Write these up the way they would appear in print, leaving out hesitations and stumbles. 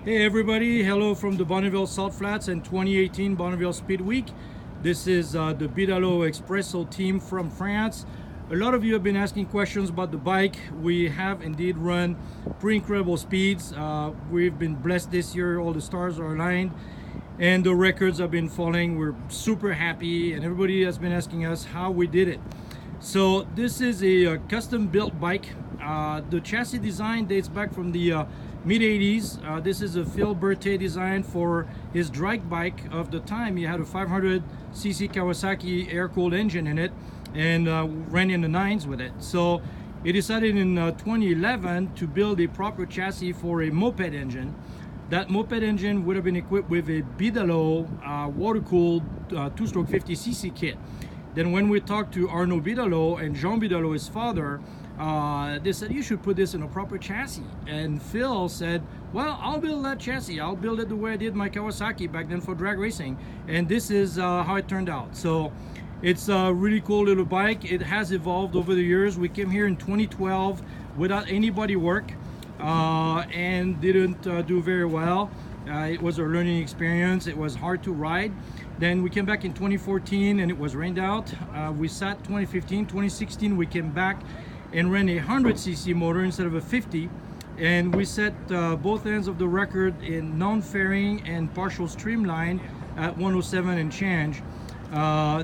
Hey everybody, hello from the Bonneville Salt Flats and 2018 Bonneville Speed-week. This is the Bidalot Expresso team from France. A lot of you have been asking questions about the bike. We have indeed run pretty incredible speeds. We've been blessed this year, all the stars are aligned and the records have been falling. We're super happy and everybody has been asking us how we did it. So this is a custom built bike. The chassis design dates back from the mid-80s. This is a Philippe design for his drag bike of the time. He had a 500cc Kawasaki air-cooled engine in it and ran in the nines with it. So he decided in 2011 to build a proper chassis for a moped engine. That moped engine would have been equipped with a Bidalot water-cooled two-stroke 50cc kit. Then when we talked to Arnaud Bidalot and Jean Bidalot, his father, they said, you should put this in a proper chassis. And Phil said, well, I'll build that chassis. I'll build it the way I did my Kawasaki back then for drag racing. And this is how it turned out. So it's a really cool little bike. It has evolved over the years. We came here in 2012 without any body work and didn't do very well. It was a learning experience. It was hard to ride. Then we came back in 2014 and it was rained out. We sat 2015, 2016 we came back and ran a 100cc motor instead of a 50, and we set both ends of the record in non-fairing and partial streamline at 107 and change.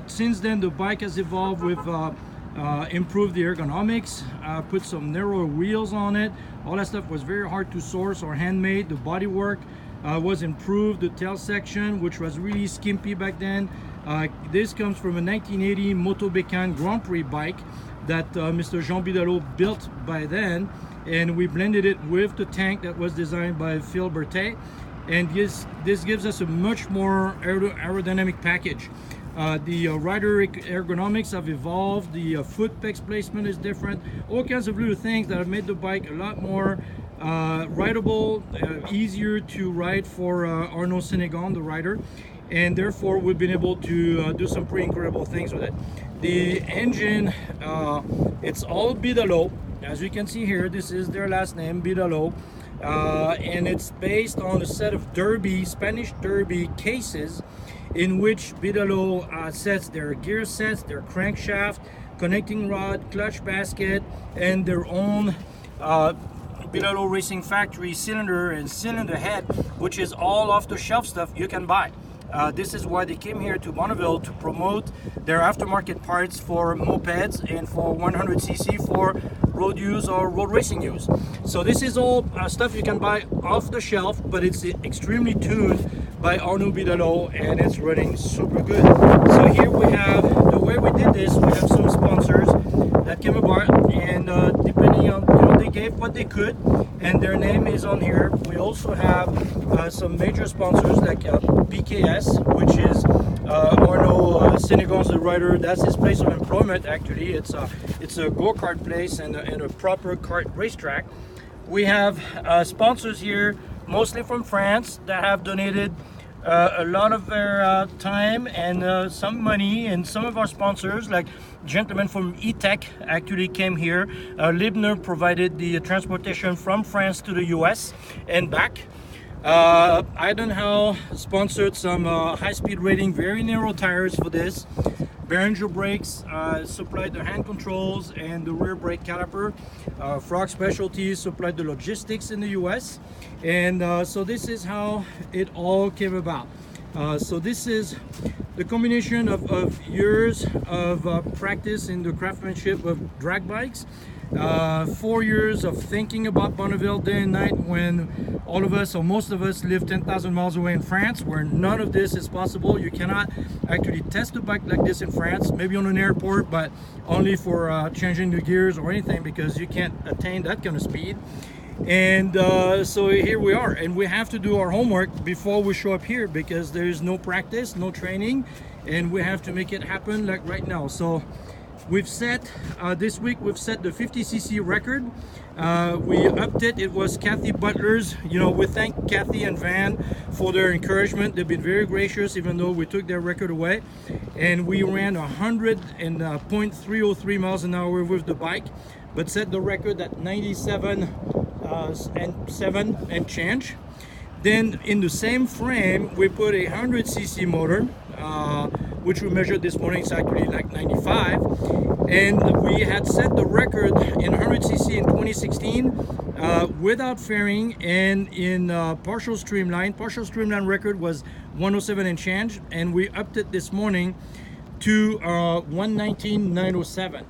Since then the bike has evolved with improved the ergonomics, put some narrower wheels on it. All that stuff was very hard to source or handmade. The bodywork was improved. The tail section, which was really skimpy back then, this comes from a 1980 Moto Bécane Grand Prix bike that Mr. Jean Bidalot built by then, and we blended it with the tank that was designed by Philippe, and this gives us a much more aerodynamic package. The rider ergonomics have evolved, the foot pegs placement is different, all kinds of little things that have made the bike a lot more rideable, easier to ride for Arnaud Sénégon, the rider, and therefore we've been able to do some pretty incredible things with it. The engine, it's all Bidalot. As you can see here, this is their last name, Bidalot, and it's based on a set of Derby, Spanish Derby cases in which Bidalot sets their gear sets, their crankshaft, connecting rod, clutch basket, and their own Bidalot Racing Factory cylinder and cylinder head, which is all off-the-shelf stuff you can buy. This is why they came here to Bonneville to promote their aftermarket parts for mopeds and for 100cc for road use or road racing use. So this is all stuff you can buy off the shelf, but it's extremely tuned by Arnaud Bidalot and it's running super good. So here we have, the way we did this, we have some sponsors that came about, and depending on, they gave what they could and their name is on here. We also have some major sponsors like BKS, which is Arnaud Sénégon's the rider. That's his place of employment. Actually, it's a go-kart place and a proper kart racetrack. We have sponsors here, mostly from France, that have donated a lot of their time and some money, and some of our sponsors, like gentlemen from E-Tech, actually came here. Libner provided the transportation from France to the US and back. Idenhow sponsored some high-speed rating, very narrow tires for this. Behringer Brakes supplied the hand controls and the rear brake caliper. Frog Specialties supplied the logistics in the US. And so this is how it all came about. So this is the combination of years of practice in the craftsmanship of drag bikes. 4 years of thinking about Bonneville day and night when all of us, or most of us, live 10,000 miles away in France, where none of this is possible. You cannot actually test a bike like this in France, maybe on an airport, but only for changing the gears or anything, because you can't attain that kind of speed. And so here we are, and we have to do our homework before we show up here, because there is no practice, no training, and we have to make it happen like right now. So we've set, this week we've set the 50cc record. We upped it. It was Kathy Butler's. We thank Kathy and Van for their encouragement. They've been very gracious, even though we took their record away. And we ran 100.303 miles an hour with the bike, but set the record at 97 and change. Then in the same frame, we put a 100cc motor, which we measured this morning. It's actually like 95. And we had set the record in 100cc in 2016 without fairing and in partial streamline. Partial streamline record was 107 and change, and we upped it this morning to 119,907.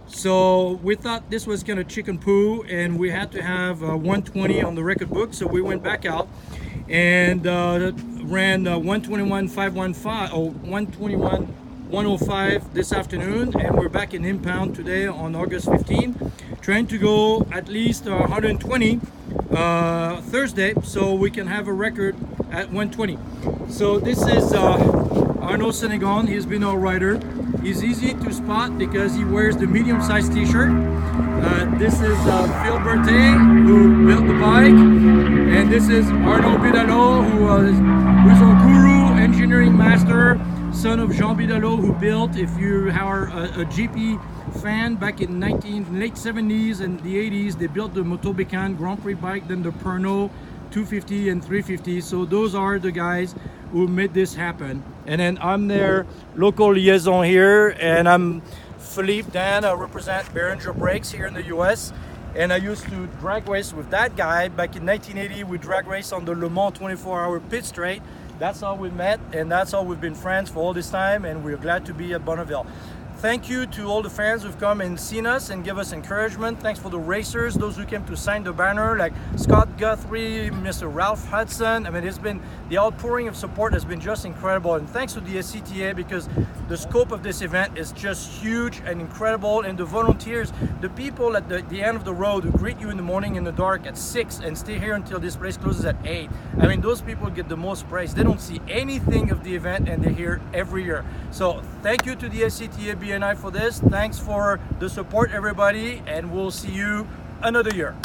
So we thought this was kind of chicken poo, and we had to have 120 on the record book. So we went back out and ran 121,515 or 121,105 this afternoon, and we're back in impound today on August 15, trying to go at least 120 Thursday, so we can have a record at 120. So this is Arnaud Sénégon. He's been our rider. He's easy to spot because he wears the medium-sized t-shirt. This is Philippe, who built the bike, and this is Arnaud Bidalot, who's our guru, engineering master, son of Jean Bidalot, who built, if you are a GP fan, back in late 70s and the 80s, they built the Moto Bécane Grand Prix bike, then the Pernod 250 and 350. So those are the guys who made this happen. And then I'm their local liaison here, and I'm Philippe. Dan, I represent Behringer Brakes here in the US, and I used to drag race with that guy back in 1980. We drag race on the Le Mans 24-hour pit straight. That's how we met, and that's how we've been friends for all this time, and we're glad to be at Bonneville. Thank you to all the fans who've come and seen us and give us encouragement. Thanks for the racers, those who came to sign the banner, like Scott Guthrie, Mr. Ralph Hudson. I mean, it's been, the outpouring of support has been just incredible. And thanks to the SCTA, because the scope of this event is just huge and incredible. And the volunteers, the people at the end of the road who greet you in the morning in the dark at 6 and stay here until this place closes at 8. I mean, those people get the most praise. They don't see anything of the event, and they're here every year. So thank you to the SCTA BNI for this. Thanks for the support, everybody, and we'll see you another year.